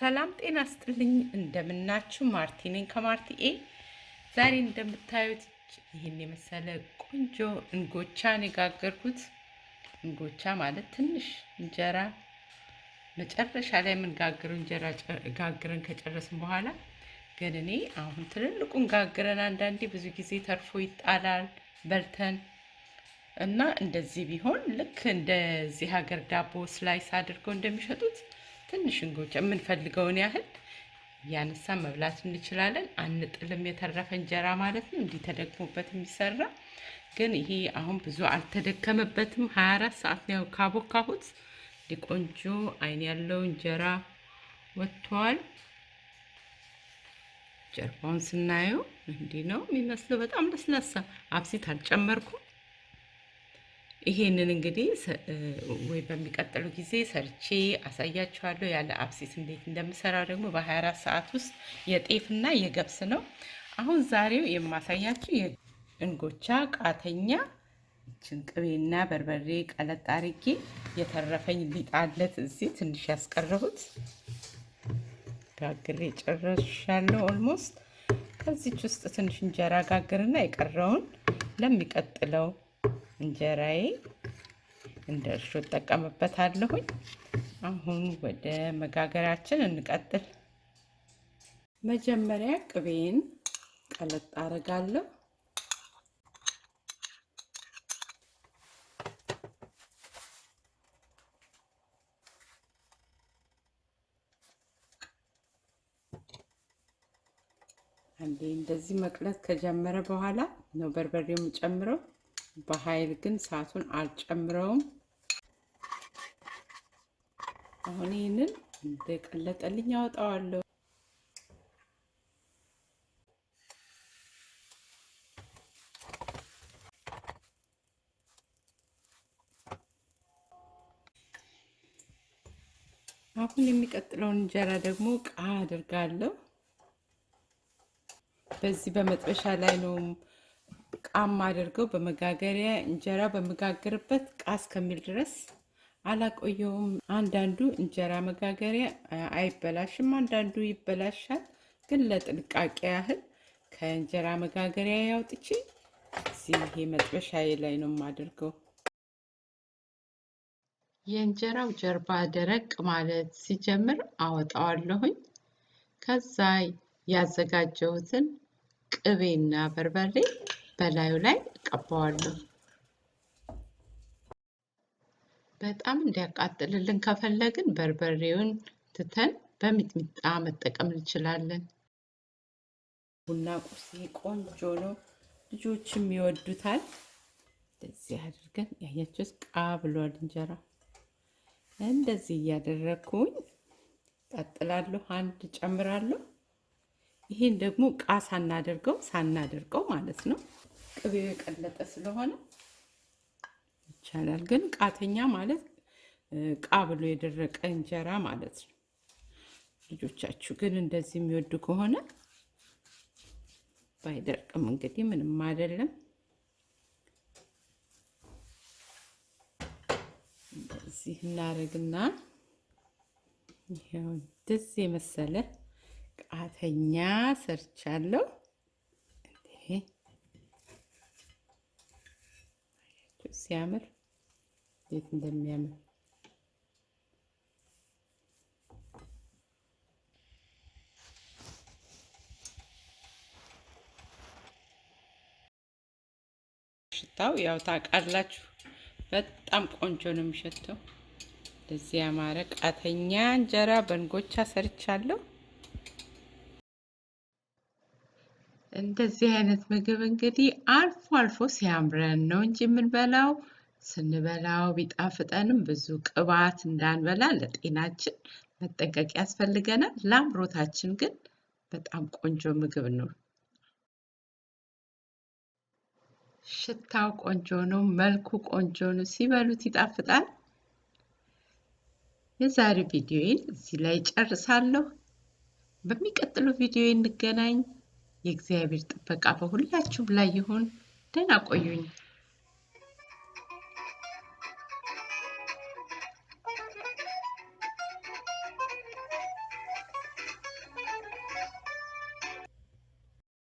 ሰላም ጤና ይስጥልኝ እንደምናችሁ ማርቲ ነኝ ከማርቲኤ ዛሬ እንደምታዩት ይሄን የመሰለ ቆንጆ እንጎቻን የጋገርኩት እንጎቻ ማለት ትንሽ እንጀራ መጨረሻ ላይ ምን ጋግረን እንጀራ ጋግረን ከጨረስን በኋላ ግን እኔ አሁን ትልልቁን ጋግረን አንዳንዴ ብዙ ጊዜ ተርፎ ይጣላል በልተን እና እንደዚህ ቢሆን ልክ እንደዚህ ሀገር ዳቦ ስላይስ አድርገው እንደሚሸጡት ትንሽ እንጎቻ ምን ፈልገውን ያህል ያነሳ መብላት እንችላለን አንጥልም የተረፈ እንጀራ ማለት ነው እንዲ ተደግሞበት የሚሰራ ግን ይሄ አሁን ብዙ አልተደከመበትም 24 ሰዓት ነው ካቦካሁት ዲቆንጆ አይን ያለው እንጀራ ወጥቷል ጀርባውን ስናየው እንዲ ነው የሚመስለው በጣም ለስላሳ አብሲት አልጨመርኩም ይሄንን እንግዲህ ወይ በሚቀጥለው ጊዜ ሰርቼ አሳያችኋለሁ ያለ አብሲት እንዴት እንደምሰራ ደግሞ በ24 ሰዓት ውስጥ የጤፍና የገብስ ነው አሁን ዛሬው የማሳያችሁ የእንጎቻ ቃተኛ ቅቤና በርበሬ ቀለጥ አድርጌ የተረፈኝ ሊጣለት እዚህ ትንሽ ያስቀረሁት ጋግሬ ጨርሻለሁ ኦልሞስት ከዚህች ውስጥ ትንሽ እንጀራ ጋግርና የቀረውን ለሚቀጥለው እንጀራዬ እንደርሾ ተጠቀምበታለሁኝ አሁን ወደ መጋገራችን እንቀጥል መጀመሪያ ቅቤን ቀለጥ አረጋለሁ አንዴ እንደዚህ መቅለጥ ከጀመረ በኋላ ነው በርበሬው ጨምረው በኃይል ግን ሰዓቱን አልጨምረውም አሁን ይሄንን እንደቀለጠልኝ አወጣዋለሁ አሁን የሚቀጥለውን እንጀራ ደግሞ ቃ አድርጋለሁ በዚህ በመጥበሻ ላይ ነው ቃም አድርገው በመጋገሪያ እንጀራ በመጋገርበት ቃስ ከሚል ድረስ አላቆየውም አንዳንዱ እንጀራ መጋገሪያ አይበላሽም አንዳንዱ ይበላሻል ግን ለጥንቃቄ ያህል ከእንጀራ መጋገሪያ ያውጥቼ እዚህ መጥበሻዬ ላይ ነው ማድርገው የእንጀራው ጀርባ ደረቅ ማለት ሲጀምር አወጣዋለሁኝ ከዛ ያዘጋጀሁትን ቅቤና በርበሬ በላዩ ላይ ቀባዋለሁ በጣም እንዲያቃጥልልን ከፈለግን በርበሬውን ትተን በሚጥሚጣ መጠቀም እንችላለን ቡና ቁርስ ቆንጆ ነው ልጆችም ይወዱታል እንደዚህ አድርገን ያያችሁት ቃ ብሏል እንጀራ እንደዚህ ያደረኩኝ ቀጥላለሁ አንድ ጨምራለሁ ይሄን ደግሞ ቃ ሳናደርገው ማለት ነው ቅቤው የቀለጠ ስለሆነ ይቻላል ግን ቃተኛ ማለት ቃ ብሎ የደረቀ እንጀራ ማለት ነው ልጆቻችሁ ግን እንደዚህ የሚወዱ ከሆነ ባይደርቅም እንግዲህ ምንም አይደለም እንደዚህ እናረግና ይሄው እንደዚህ መሰለ ቃተኛ ሰርቻለሁ እንዴ ሲያምር እንዴት እንደሚያምር ሽታው ያው ታውቃላችሁ በጣም ቆንጆ ነው የሚሸተው እንደዚህ ያማረ ቃተኛ እንጀራ በእንጎቻ ሰርቻለሁ እንደዚህ አይነት ምግብ እንግዲህ አልፎ አልፎ ሲያምረን ነው እንጂ የምንበላው ስንበላው ቢጣፍጠንም ብዙ ቅባት እንዳንበላ ለጤናችን መጠንቀቅ ያስፈልገናል ለአምሮታችን ግን በጣም ቆንጆ ምግብ ነው ሽታው ቆንጆ ነው መልኩ ቆንጆ ነው ሲበሉት ይጣፍጣል የዛሬው ቪዲዮዬን እዚህ ላይ ጨርሳለሁ በሚቀጥለው ቪዲዮ እንገናኝ የእግዚአብሔር ጥበቃ በሁላችሁም ላይ ይሁን ደህና ቆዩኝ